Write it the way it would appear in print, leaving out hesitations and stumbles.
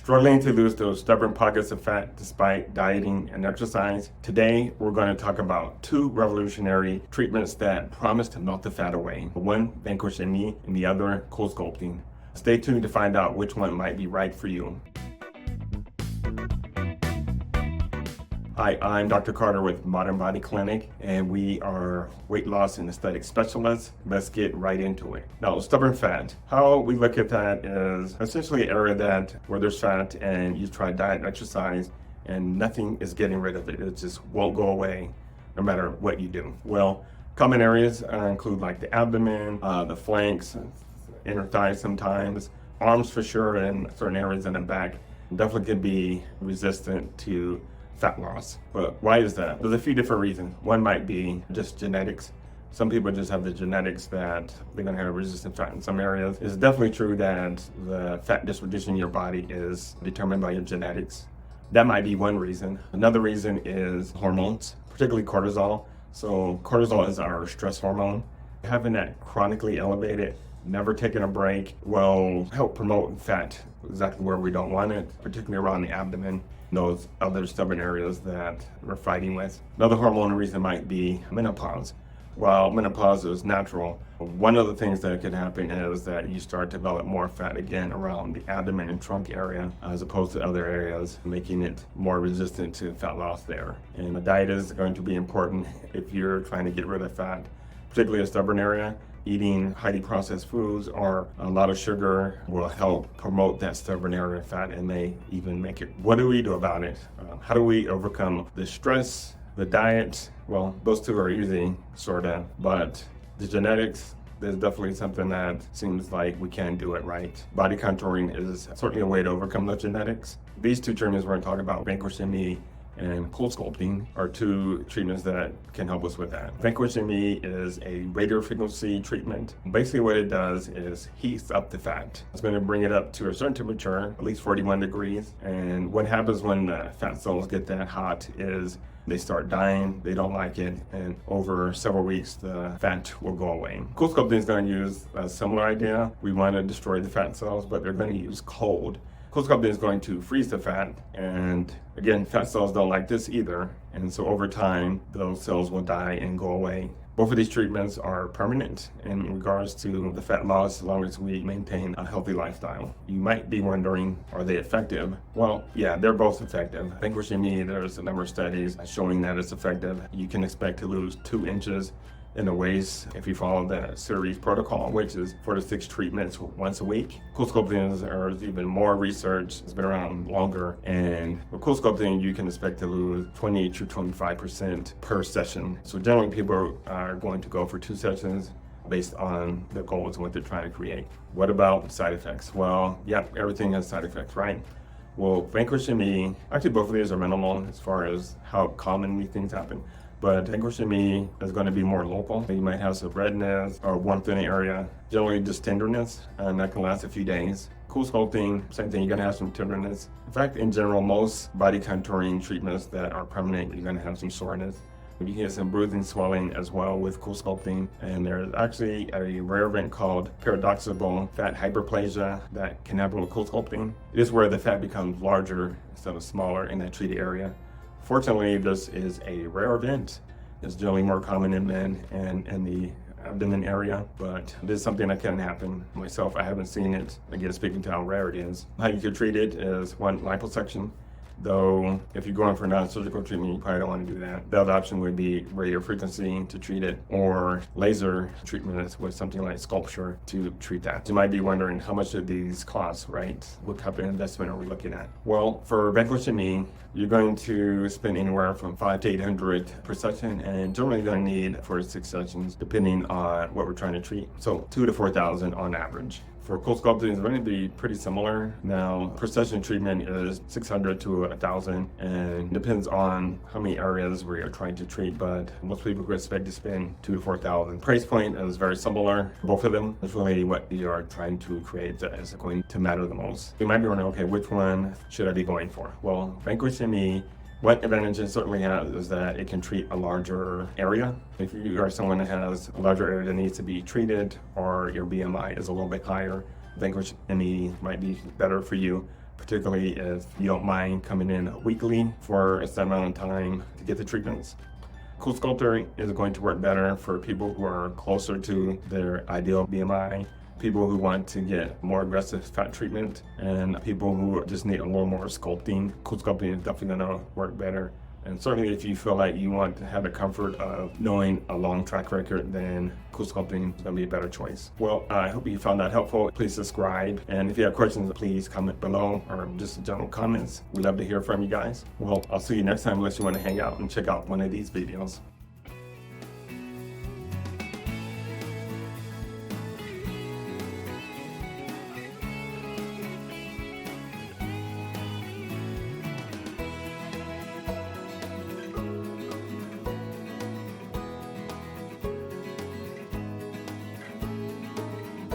Struggling to lose those stubborn pockets of fat despite dieting and exercise? Today, we're going to talk about two revolutionary treatments that promise to melt the fat away. One, Vanquish ME, and the other, CoolSculpting. Stay tuned to find out which one might be right for you. Hi, I'm Dr. Carter with Modern Body Clinic, and we are weight loss and aesthetic specialists. Let's get right into it. Now, stubborn fat. How we look at that is essentially an area where there's fat and you try diet and exercise and nothing is getting rid of it. It just won't go away no matter what you do. Well, common areas include like the abdomen, the flanks, inner thighs sometimes, arms for sure, and certain areas in the back. Definitely could be resistant to fat loss. But why is that? There's a few different reasons. One might be just genetics. Some people just have the genetics that they're going to have resistant fat in some areas. It's definitely true that the fat distribution in your body is determined by your genetics. That might be one reason. Another reason is hormones, particularly cortisol. So cortisol is our stress hormone. Having that chronically elevated, never taking a break, will help promote fat exactly where we don't want it, particularly around the abdomen, those other stubborn areas that we're fighting with. Another hormone reason might be menopause. While menopause is natural, one of the things that could happen is that you start to develop more fat again around the abdomen and trunk area as opposed to other areas, making it more resistant to fat loss there. And the diet is going to be important if you're trying to get rid of fat, particularly a stubborn area. Eating highly processed foods or a lot of sugar will help promote that stubborn area of fat and may even make it. What do we do about it? How do we overcome the stress, the diet? Well, those two are easy, sort of, but the genetics, there's definitely something that seems like we can do it right. Body contouring is certainly a way to overcome the genetics. These two treatments we're going to talk about, Vanquish ME and CoolSculpting, are two treatments that can help us with that. Vanquish ME is a radio frequency treatment. Basically what it does is heats up the fat. It's going to bring it up to a certain temperature, at least 41 degrees. And what happens when the fat cells get that hot is they start dying, they don't like it, and over several weeks the fat will go away. CoolSculpting is going to use a similar idea. We want to destroy the fat cells, but they're going to use cold. CoolSculpting is going to freeze the fat, and again, fat cells don't like this either, and so over time, those cells will die and go away. Both of these treatments are permanent in regards to the fat loss as long as we maintain a healthy lifestyle. You might be wondering, are they effective? Well, yeah, they're both effective. Vanquish ME, there's a number of studies showing that it's effective. You can expect to lose 2 inches in the waist if you follow the series protocol, which is 4 to 6 treatments once a week. CoolSculpting, there's even more research. It's been around longer, and with CoolSculpting, you can expect to lose 20 to 25% per session. So generally, people are going to go for 2 sessions based on the goals and what they're trying to create. What about side effects? Well, yeah, everything has side effects, right? Well, Vanquish ME, actually both of these are minimal as far as how commonly things happen. But Vanquish ME is going to be more local. You might have some redness or warmth in the area, generally just tenderness, and that can last a few days. CoolSculpting, same thing, you're going to have some tenderness. In fact, in general, most body contouring treatments that are permanent, you're going to have some soreness. You can get some bruising, swelling as well with CoolSculpting. And there's actually a rare event called paradoxical fat hyperplasia that can happen with CoolSculpting. It is where the fat becomes larger instead of smaller in that treated area. Fortunately, this is a rare event. It's generally more common in men and in the abdomen area, but this is something that can happen. Myself, I haven't seen it. Again, speaking to how rare it is. How you could treat it is one, liposuction. Though, if you're going for non-surgical treatment, you probably don't want to do that. The other option would be radio frequency to treat it, or laser treatment with something like sculpture to treat that. You might be wondering how much do these cost, right? What type of investment are we looking at? Well, for Vanquish ME, you're going to spend anywhere from $500 to $800 per session, and generally you're going to need 4 to 6 sessions, depending on what we're trying to treat. So $2,000 to $4,000 on average. For CoolSculpting, it's going to be pretty similar. Now, per session treatment is $600 to $1,000, and depends on how many areas we are trying to treat, but most people could expect to spend $2,000 to $4,000. Price point is very similar, both of them. It's really what you are trying to create that is going to matter the most. You might be wondering, okay, which one should I be going for? Well, Vanquish ME, what advantage it certainly has is that it can treat a larger area. If you are someone that has a larger area that needs to be treated, or your BMI is a little bit higher, Vanquish ME might be better for you. particularly if you don't mind coming in weekly for a set amount of time to get the treatments. CoolSculpting is going to work better for people who are closer to their ideal BMI, people who want to get more aggressive fat treatment, and people who just need a little more sculpting. CoolSculpting is definitely going to work better. And certainly if you feel like you want to have the comfort of knowing a long track record, then CoolSculpting is going to be a better choice. Well, I hope you found that helpful. Please subscribe. And if you have questions, please comment below, or just general comments. We'd love to hear from you guys. Well, I'll see you next time unless you want to hang out and check out one of these videos.